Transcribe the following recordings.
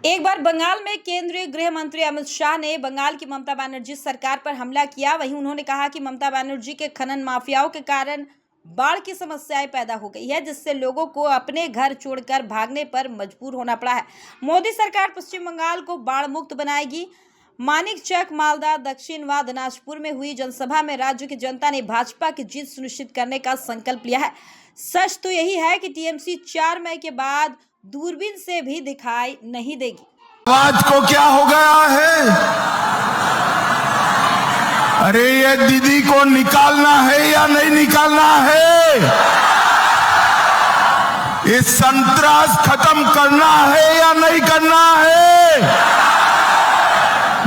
एक बार बंगाल में केंद्रीय गृह मंत्री अमित शाह ने बंगाल की ममता बनर्जी सरकार पर हमला किया। वहीं उन्होंने कहा कि ममता बनर्जी के खनन माफियाओं के कारण बाढ़ की समस्याएं पैदा हो गई है, जिससे लोगों को अपने घर छोड़कर भागने पर मजबूर होना पड़ा है। मोदी सरकार पश्चिम बंगाल को बाढ़ मुक्त बनाएगी। मानिकचक, मालदा, दक्षिण व दिनाजपुर में हुई जनसभा में राज्य की जनता ने भाजपा की जीत सुनिश्चित करने का संकल्प लिया है। सच तो यही है कि टीएमसी 4 मई के बाद दूरबीन से भी दिखाई नहीं देगी। आवाज को क्या हो गया है? अरे ये दीदी को निकालना है या नहीं निकालना है? ये संतरास खत्म करना है या नहीं करना है?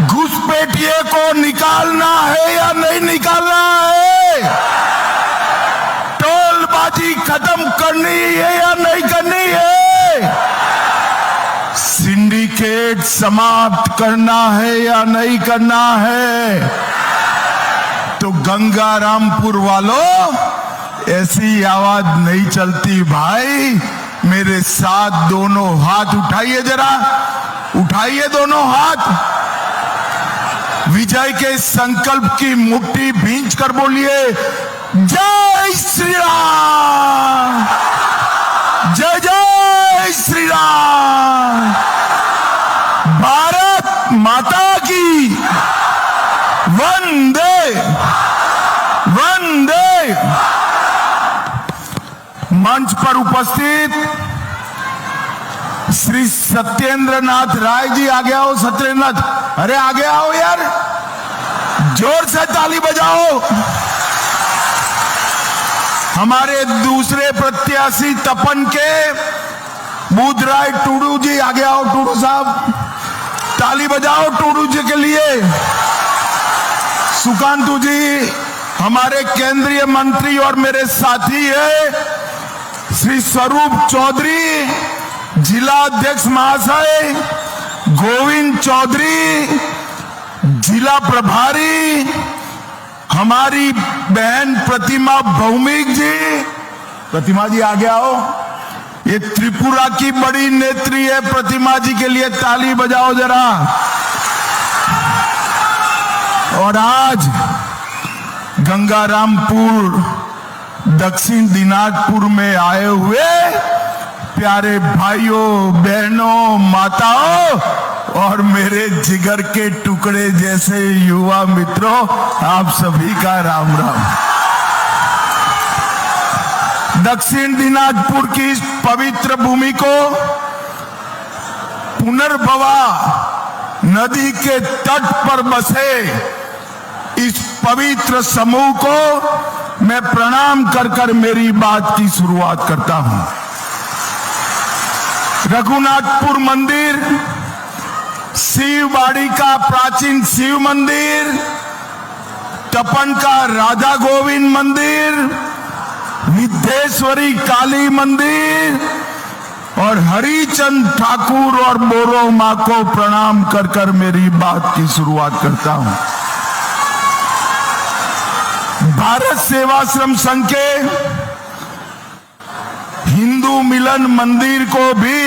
घुसपैठिए को निकालना है या नहीं निकालना है? टोलबाजी खत्म करनी है या नहीं करनी है? सिंडिकेट समाप्त करना है या नहीं करना है? तो गंगारामपुर वालों, ऐसी आवाज नहीं चलती भाई। मेरे साथ दोनों हाथ उठाइए, जरा उठाइए दोनों हाथ। विजय के संकल्प की मुट्ठी भींच कर बोलिए, जय श्री राम, जय जय श्री राम, भारत माता की वंदे वंदे। मंच पर उपस्थित श्री सत्येंद्र नाथ राय जी, आगे आओ सत्येंद्र नाथ, अरे आगे आओ यार, जोर से ताली बजाओ। हमारे दूसरे प्रत्याशी तपन के बुधराय टूडू जी, आगे आओ टूडू साहब, ताली बजाओ टूडू जी के लिए। सुकांतु जी हमारे केंद्रीय मंत्री और मेरे साथी है। श्री स्वरूप चौधरी जिला अध्यक्ष महाशय, गोविंद चौधरी जिला प्रभारी, हमारी बहन प्रतिमा भौमिक जी, प्रतिमा जी आगे आओ। ये त्रिपुरा की बड़ी नेत्री है, प्रतिमा जी के लिए ताली बजाओ जरा। और आज गंगारामपुर दक्षिण दिनाजपुर में आए हुए प्यारे भाइयों, बहनों, माताओं और मेरे जिगर के टुकड़े जैसे युवा मित्रों, आप सभी का राम राम। दक्षिण दिनाजपुर की इस पवित्र भूमि को पुनर्भवा नदी के तट पर बसे इस पवित्र समूह को मैं प्रणाम कर कर मेरी बात की शुरुआत करता हूं। रघुनाथपुर मंदिर, शिवबाड़ी का प्राचीन शिव मंदिर, तपन का राधा गोविंद मंदिर, विद्येश्वरी काली मंदिर और हरिचंद ठाकुर और बोरो मां को प्रणाम कर कर मेरी बात की शुरुआत करता हूं। भारत सेवाश्रम संघ के हिंदू मिलन मंदिर को भी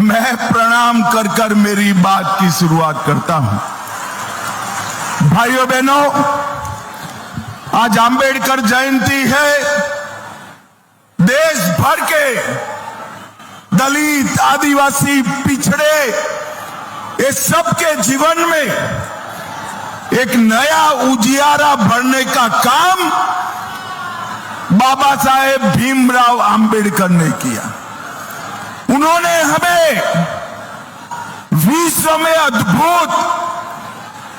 मैं प्रणाम कर कर मेरी बात की शुरुआत करता हूं। भाइयों बहनों, आज अंबेडकर जयंती है। देश भर के दलित, आदिवासी, पिछड़े, ये सबके जीवन में एक नया उजियारा भरने का काम बाबा साहेब भीमराव अंबेडकर ने किया। उन्होंने हमें विश्व में अद्भुत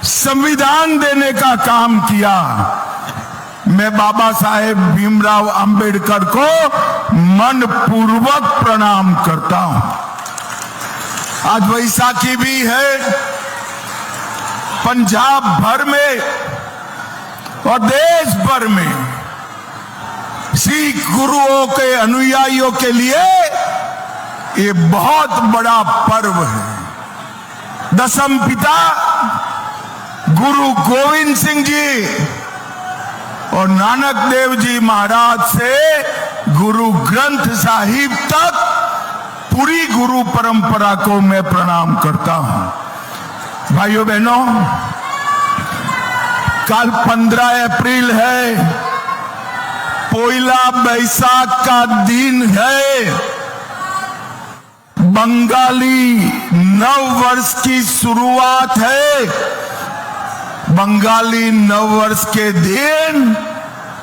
संविधान देने का काम किया। मैं बाबा साहेब भीमराव अंबेडकर को मनपूर्वक प्रणाम करता हूं। आज वैसाखी भी है। पंजाब भर में और देश भर में सिख गुरुओं के अनुयायियों के लिए ये बहुत बड़ा पर्व है। दशम पिता गुरु गोविंद सिंह जी और नानक देव जी महाराज से गुरु ग्रंथ साहिब तक पूरी गुरु परंपरा को मैं प्रणाम करता हूं। भाइयों बहनों, कल 15 अप्रैल है, पोइला बैसाख का दिन है। बंगाली नव वर्ष की शुरुआत है। बंगाली नव वर्ष के दिन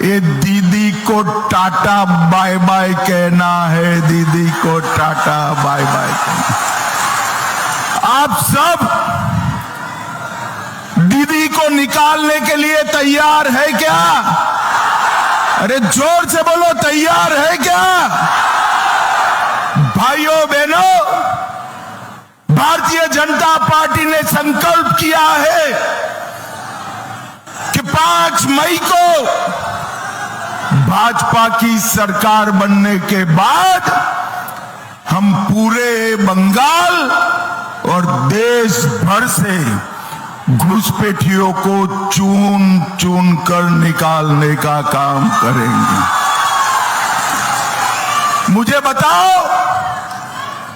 ये दीदी को टाटा बाय बाय कहना है। दीदी को टाटा बाय बाय कहना। आप सब दीदी को निकालने के लिए तैयार है क्या? अरे जोर से बोलो, तैयार है क्या? भाइयों बहनों, भारतीय जनता पार्टी ने संकल्प किया है कि 5 मई को भाजपा की सरकार बनने के बाद हम पूरे बंगाल और देश भर से घुसपैठियों को चुन चुन कर निकालने का काम करेंगे। मुझे बताओ,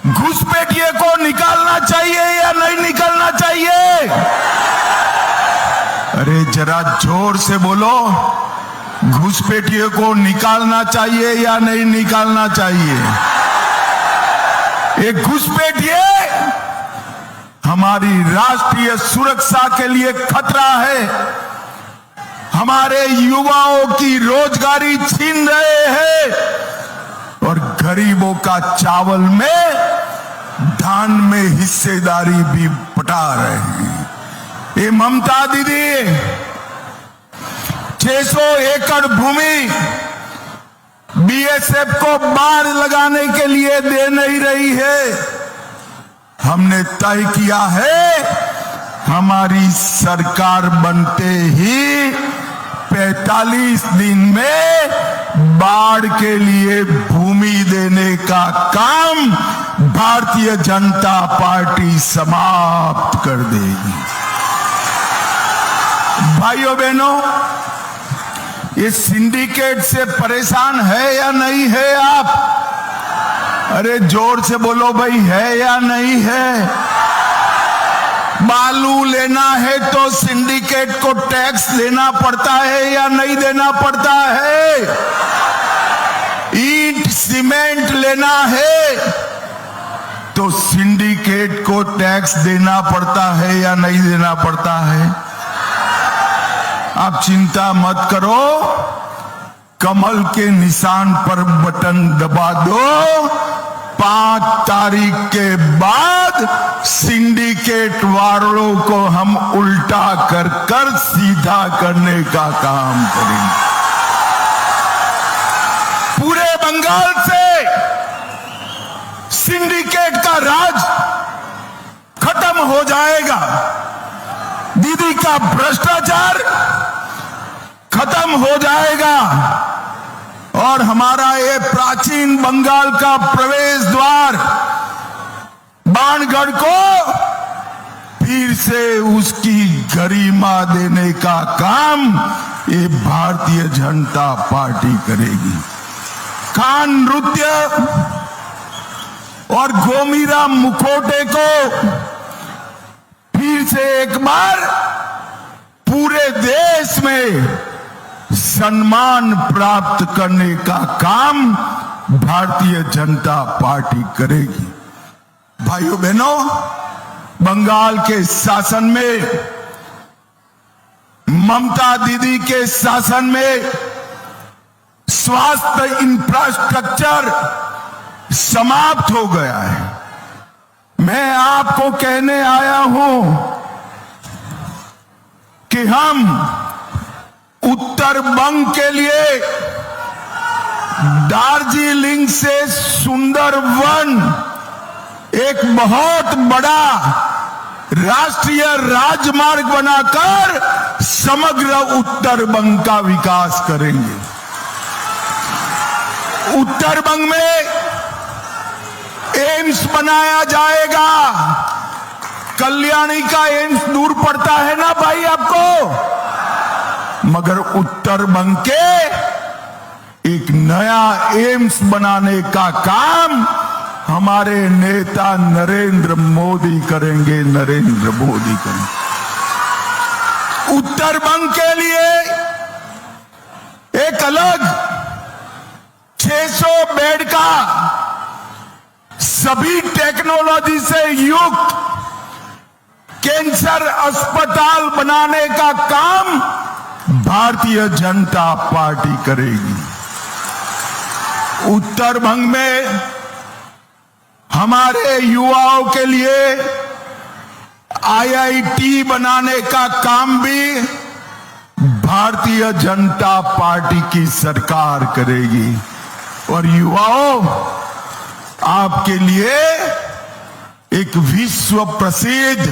घुसपैठियों को निकालना चाहिए या नहीं निकालना चाहिए? अरे जरा जोर से बोलो, घुसपैठियों को निकालना चाहिए या नहीं निकालना चाहिए? एक घुसपैठिए हमारी राष्ट्रीय सुरक्षा के लिए खतरा है। हमारे युवाओं की रोजगारी छीन रहे हैं और गरीबों का चावल में, धान में हिस्सेदारी भी बटा रहे हैं। ये ममता दीदी 600 एकड़ भूमि बीएसएफ को बाढ़ लगाने के लिए दे नहीं रही है। हमने तय किया है, हमारी सरकार बनते ही 45 दिन में बाढ़ के लिए भूमि देने का काम भारतीय जनता पार्टी समाप्त कर देगी। भाइयों बहनों, ये सिंडिकेट से परेशान है या नहीं है आप? अरे जोर से बोलो भाई, है या नहीं है? बालू लेना है तो सिंडिकेट को टैक्स देना पड़ता है या नहीं देना पड़ता है? ईंट सीमेंट लेना है तो सिंडिकेट को टैक्स देना पड़ता है या नहीं देना पड़ता है? आप चिंता मत करो, कमल के निशान पर बटन दबा दो। 5 तारीख के बाद सिंडिकेट वालों को हम उल्टा कर कर सीधा करने का काम करेंगे। पूरे बंगाल से सिंडिकेट का राज खत्म हो जाएगा। दीदी का भ्रष्टाचार खत्म हो जाएगा और हमारा ये प्राचीन बंगाल का प्रवेश द्वार बाणगढ़ को फिर से उसकी गरिमा देने का काम ये भारतीय जनता पार्टी करेगी। खान नृत्य और गोमीरा मुखौटे को फिर से एक बार पूरे देश में सम्मान प्राप्त करने का काम भारतीय जनता पार्टी करेगी। भाइयों बहनों, बंगाल के शासन में, ममता दीदी के शासन में स्वास्थ्य इंफ्रास्ट्रक्चर समाप्त हो गया है। मैं आपको कहने आया हूं कि हम उत्तर बंग के लिए दार्जिलिंग से सुंदरवन एक बहुत बड़ा राष्ट्रीय राजमार्ग बनाकर समग्र उत्तर बंग का विकास करेंगे। उत्तर बंग में एम्स बनाया जाएगा। कल्याणी का एम्स दूर पड़ता है ना भाई आपको, मगर उत्तर बंग के एक नया एम्स बनाने का काम हमारे नेता नरेंद्र मोदी करेंगे, नरेंद्र मोदी करेंगे। उत्तर बंग के लिए एक अलग 600 बेड का सभी टेक्नोलॉजी से युक्त कैंसर अस्पताल बनाने का काम भारतीय जनता पार्टी करेगी। उत्तर बंग में हमारे युवाओं के लिए IIT बनाने का काम भी भारतीय जनता पार्टी की सरकार करेगी। और युवाओं, आपके लिए एक विश्व प्रसिद्ध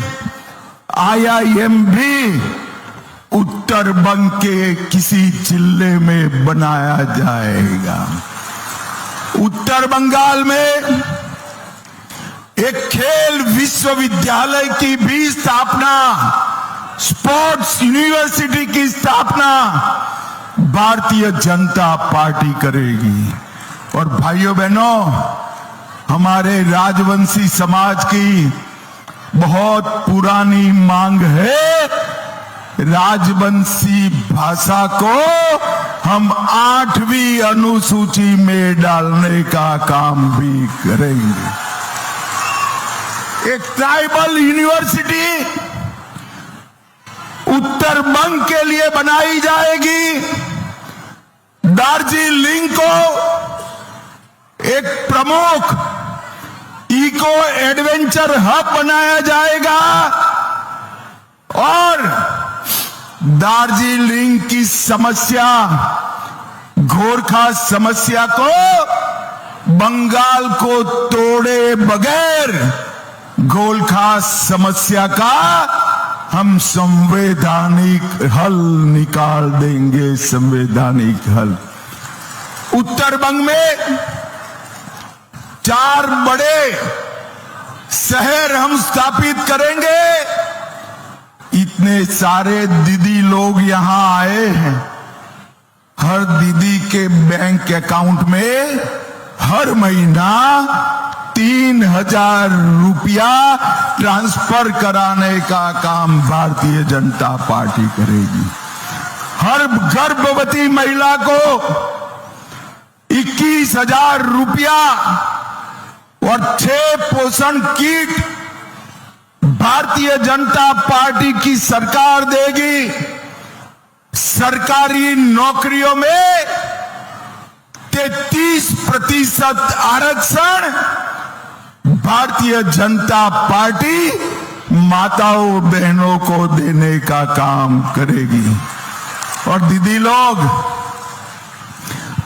IIM भी उत्तर बंग के किसी जिले में बनाया जाएगा। उत्तर बंगाल में एक खेल विश्वविद्यालय की भी स्थापना, स्पोर्ट्स यूनिवर्सिटी की स्थापना भारतीय जनता पार्टी करेगी। और भाइयों बहनों, हमारे राजवंशी समाज की बहुत पुरानी मांग है, राजवंशी भाषा को हम 8वीं अनुसूची में डालने का काम भी करेंगे। एक ट्राइबल यूनिवर्सिटी उत्तर बंग के लिए बनाई जाएगी। दार्जिलिंग को एक प्रमुख इको एडवेंचर हब बनाया जाएगा और दार्जिलिंग की समस्या, गोरखा समस्या को बंगाल को तोड़े बगैर गोरखा समस्या का हम संवैधानिक हल निकाल देंगे, संवैधानिक हल। उत्तर बंग में 4 बड़े शहर हम स्थापित करेंगे। इतने सारे दीदी लोग यहां आए हैं, हर दीदी के बैंक अकाउंट में हर महीना 3000 रुपया ट्रांसफर कराने का काम भारतीय जनता पार्टी करेगी। हर गर्भवती महिला को 21,000 रुपया और 6 पोषण किट भारतीय जनता पार्टी की सरकार देगी। सरकारी नौकरियों में 33% आरक्षण भारतीय जनता पार्टी माताओं बहनों को देने का काम करेगी। और दीदी लोग,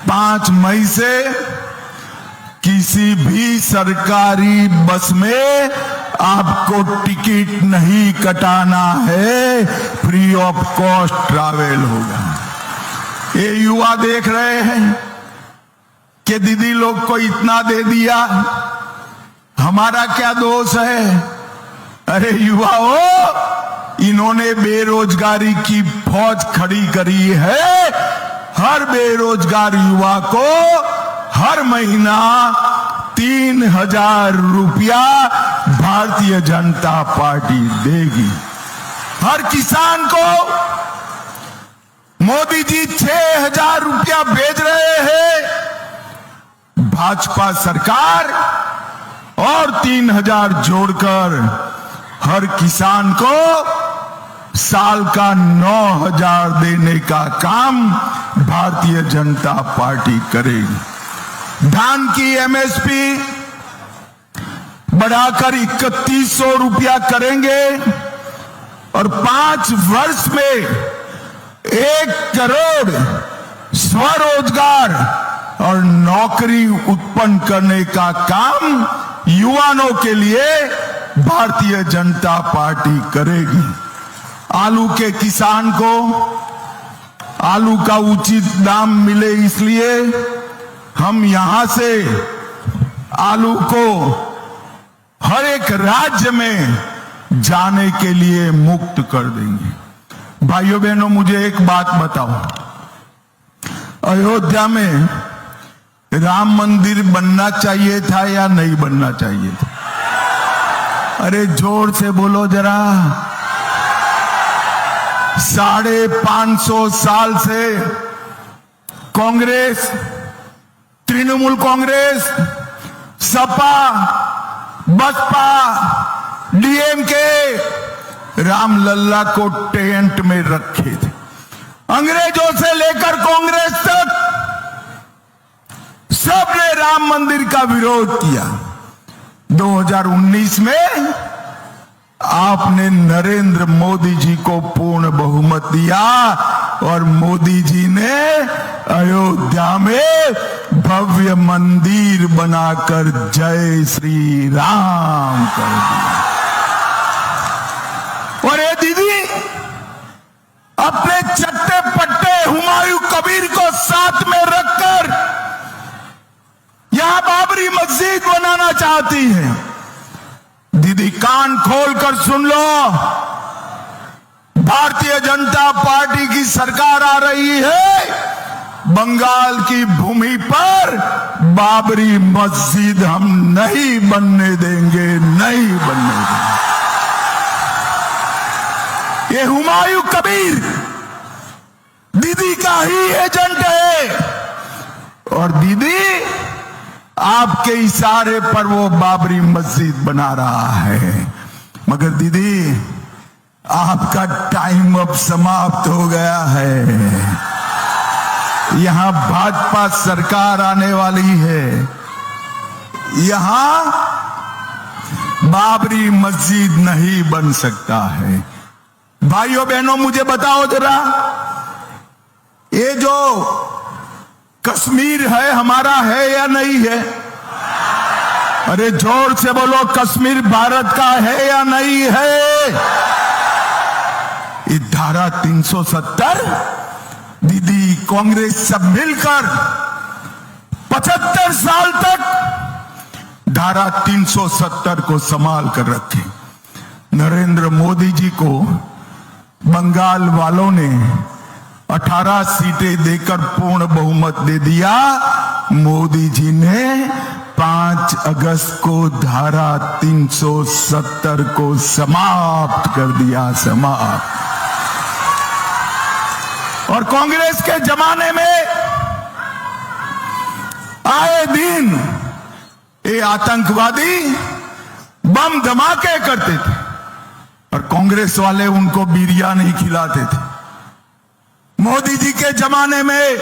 5 मई से किसी भी सरकारी बस में आपको टिकट नहीं कटाना है, फ्री ऑफ कॉस्ट ट्रैवल होगा। ये युवा देख रहे हैं कि दीदी लोग को इतना दे दिया, हमारा क्या दोष है? अरे युवाओं, इन्होंने बेरोजगारी की फौज खड़ी करी है। हर बेरोजगार युवा को हर महीना 3000 रुपया भारतीय जनता पार्टी देगी। हर किसान को मोदी जी 6000 रुपया भेज रहे हैं। भाजपा सरकार और 3000 जोड़कर हर किसान को साल का 9000 देने का काम भारतीय जनता पार्टी करेगी। धान की MSP बढ़ाकर 3100 रुपया करेंगे और 5 वर्ष में 1 करोड़ स्वरोजगार और नौकरी उत्पन्न करने का काम युवाओं के लिए भारतीय जनता पार्टी करेगी। आलू के किसान को आलू का उचित दाम मिले, इसलिए हम यहां से आलू को हर एक राज्य में जाने के लिए मुक्त कर देंगे। भाइयों बहनों, मुझे एक बात बताओ, अयोध्या में राम मंदिर बनना चाहिए था या नहीं बनना चाहिए था? अरे जोर से बोलो जरा। 550 साल से कांग्रेस, तृणमूल कांग्रेस, सपा, बसपा, डीएमके रामलल्ला को टेंट में रखे थे। अंग्रेजों से लेकर कांग्रेस तक सबने राम मंदिर का विरोध किया। 2019 में आपने नरेंद्र मोदी जी को पूर्ण बहुमत दिया और मोदी जी ने अयोध्या में भव्य मंदिर बनाकर जय श्री राम कर दिया। और ये दीदी अपने चट्टे पट्टे हुमायूं कबीर को साथ में रखकर यहां बाबरी मस्जिद बनाना चाहती है। दीदी कान खोलकर सुन लो, भारतीय जनता पार्टी की सरकार आ रही है। बंगाल की भूमि पर बाबरी मस्जिद हम नहीं बनने देंगे, नहीं बनने देंगे। ये हुमायूं कबीर दीदी का ही एजेंट है और दीदी आपके इशारे पर वो बाबरी मस्जिद बना रहा है। मगर दीदी आपका टाइम अब समाप्त हो गया है। यहां भाजपा सरकार आने वाली है। यहां बाबरी मस्जिद नहीं बन सकता है। भाइयों बहनों मुझे बताओ जरा, ये जो कश्मीर है हमारा है या नहीं है? अरे जोर से बोलो, कश्मीर भारत का है या नहीं है? ये धारा 370 दीदी कांग्रेस सब मिलकर 75 साल तक धारा 370 को संभाल कर रखे। नरेंद्र मोदी जी को बंगाल वालों ने 18 सीटें देकर पूर्ण बहुमत दे दिया। मोदी जी ने 5 अगस्त को धारा 370 को समाप्त कर दिया, समाप्त। और कांग्रेस के जमाने में आए दिन ये आतंकवादी बम धमाके करते थे और कांग्रेस वाले उनको बिरयानी खिलाते थे। मोदी जी के जमाने में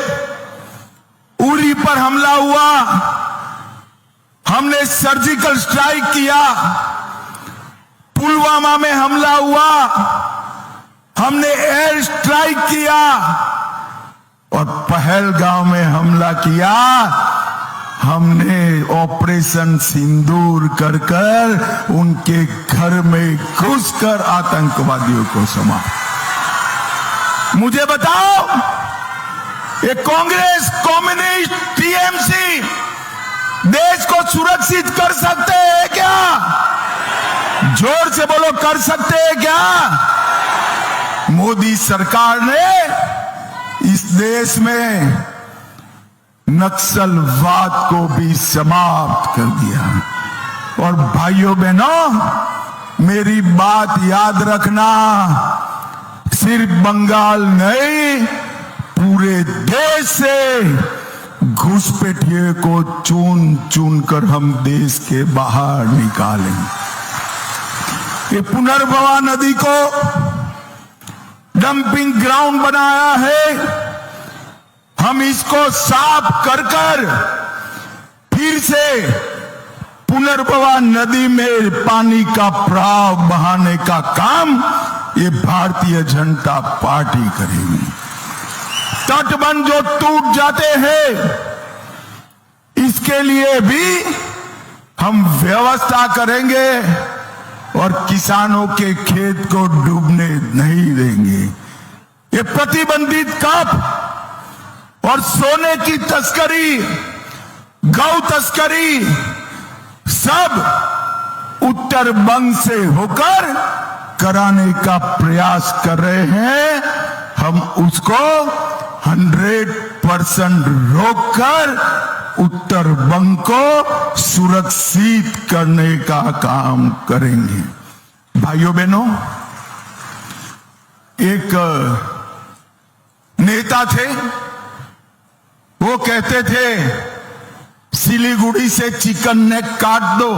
उरी पर हमला हुआ, हमने सर्जिकल स्ट्राइक किया। पुलवामा में हमला हुआ, हमने एयर स्ट्राइक किया। और पहलगांव में हमला किया, हमने ऑपरेशन सिंदूर कर कर उनके घर में घुसकर आतंकवादियों को समाप्त। मुझे बताओ, ये कांग्रेस, कम्युनिस्ट, टीएमसी देश को सुरक्षित कर सकते हैं क्या? जोर से बोलो, कर सकते हैं क्या? मोदी सरकार ने इस देश में नक्सलवाद को भी समाप्त कर दिया। और भाइयों बहनों मेरी बात याद रखना, सिर्फ बंगाल नहीं, पूरे देश से घुसपैठिए को चुन चुन कर हम देश के बाहर निकालेंगे। ये पुनर्भवा नदी को डंपिंग ग्राउंड बनाया है। हम इसको साफ कर कर फिर से पुनर्भवा नदी में पानी का प्रवाह बहाने का काम ये भारतीय जनता पार्टी करेगी। तटबंध जो टूट जाते हैं, इसके लिए भी हम व्यवस्था करेंगे और किसानों के खेत को डूबने नहीं देंगे। ये प्रतिबंधित कप और सोने की तस्करी, गौ तस्करी सब उत्तर बंग से होकर कराने का प्रयास कर रहे हैं। हम उसको 100% रोककर उत्तर बंग को सुरक्षित करने का काम करेंगे। भाइयों बहनों, एक नेता थे, वो कहते थे सिलीगुड़ी से चिकन नेक काट दो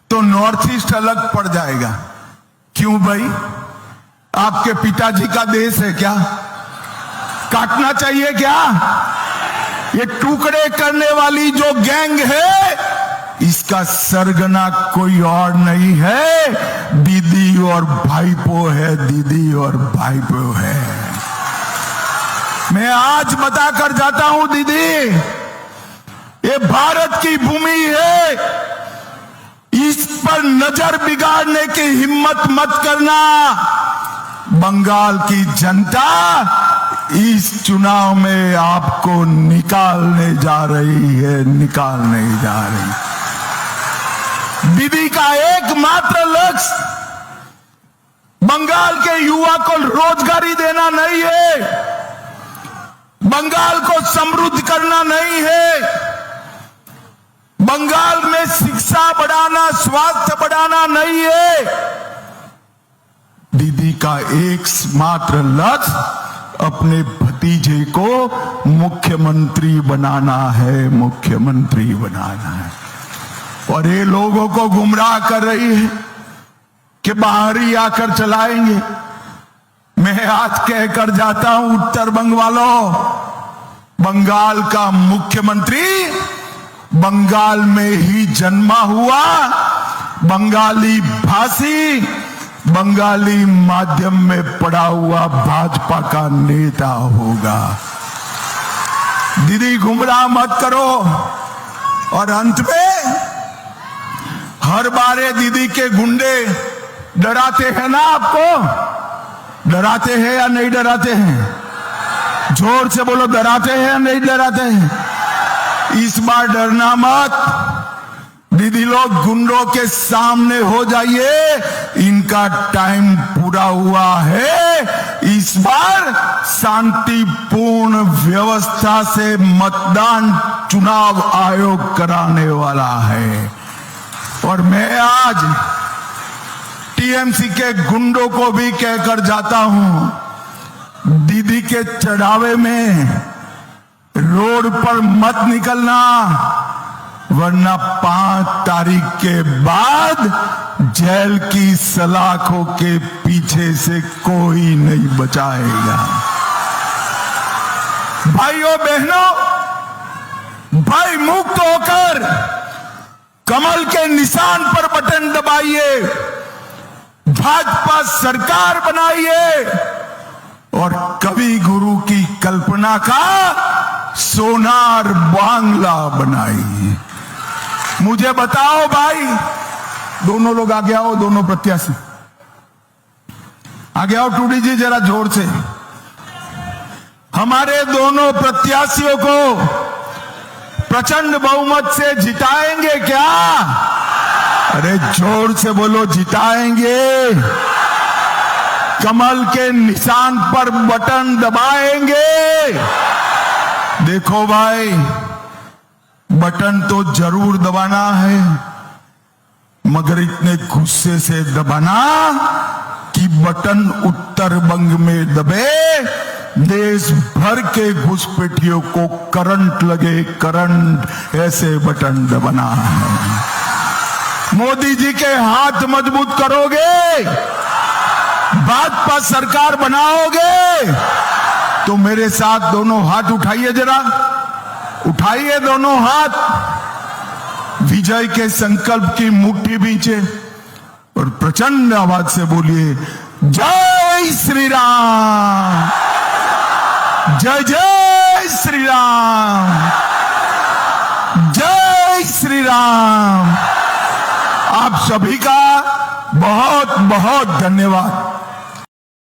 तो नॉर्थ ईस्ट अलग पड़ जाएगा। क्यों भाई? आपके पिताजी का देश है क्या? काटना चाहिए क्या? ये टुकड़े करने वाली जो गैंग है, इसका सरगना कोई और नहीं है, दीदी और भाईपो है, दीदी और भाईपो है। मैं आज बताकर जाता हूं दीदी, ये भारत की भूमि है, इस पर नजर बिगाड़ने की हिम्मत मत करना। बंगाल की जनता इस चुनाव में आपको निकालने जा रही है, निकालने जा रही। दीदी का एकमात्र लक्ष्य बंगाल के युवा को रोजगारी देना नहीं है, बंगाल को समृद्ध करना नहीं है, बंगाल में शिक्षा बढ़ाना, स्वास्थ्य बढ़ाना नहीं है। दीदी का एकमात्र लक्ष्य अपने भतीजे को मुख्यमंत्री बनाना है, मुख्यमंत्री बनाना है। और ये लोगों को गुमराह कर रही है कि बाहरी आकर चलाएंगे। मैं आज कहकर जाता हूं उत्तर बंग वालों, बंगाल का मुख्यमंत्री बंगाल में ही जन्मा हुआ, बंगाली भाषी, बंगाली माध्यम में पढ़ा हुआ भाजपा का नेता होगा। दीदी गुमराह मत करो। और अंत में हर बारे दीदी के गुंडे डराते हैं ना आपको? डराते हैं या नहीं डराते हैं? जोर से बोलो, डराते हैं या नहीं डराते हैं? इस बार डरना मत। दीदी लोग गुंडों के सामने हो जाइए, इनका टाइम पूरा हुआ है। इस बार शांतिपूर्ण व्यवस्था से मतदान चुनाव आयोग कराने वाला है। और मैं आज टीएमसी के गुंडों को भी कहकर जाता हूं, दीदी के चढ़ावे में रोड पर मत निकलना, वरना 5 तारीख के बाद जेल की सलाखों के पीछे से कोई नहीं बचाएगा। भाइयों बहनों, भय मुक्त होकर कमल के निशान पर बटन दबाइए, भाजपा सरकार बनाइए और कवि गुरु की कल्पना का सोनार बांग्ला बनाइए। मुझे बताओ भाई, दोनों लोग आगे आओ, दोनों प्रत्याशी आगे आओ। टूडी जी जरा जोर से। हमारे दोनों प्रत्याशियों को प्रचंड बहुमत से जिताएंगे क्या? अरे जोर से बोलो, जिताएंगे। कमल के निशान पर बटन दबाएंगे। देखो भाई, बटन तो जरूर दबाना है, मगर इतने गुस्से से दबाना कि बटन उत्तर बंग में दबे, देश भर के घुसपैठियों को करंट लगे, करंट। ऐसे बटन दबाना है। मोदी जी के हाथ मजबूत करोगे, भाजपा सरकार बनाओगे, तो मेरे साथ दोनों हाथ उठाइए, जरा उठाइए दोनों हाथ। विजय के संकल्प की मुट्ठी बींचे और प्रचंड आवाज से बोलिए, जय श्री राम, जय जय श्री राम, जय श्री राम। आप सभी का बहुत बहुत धन्यवाद।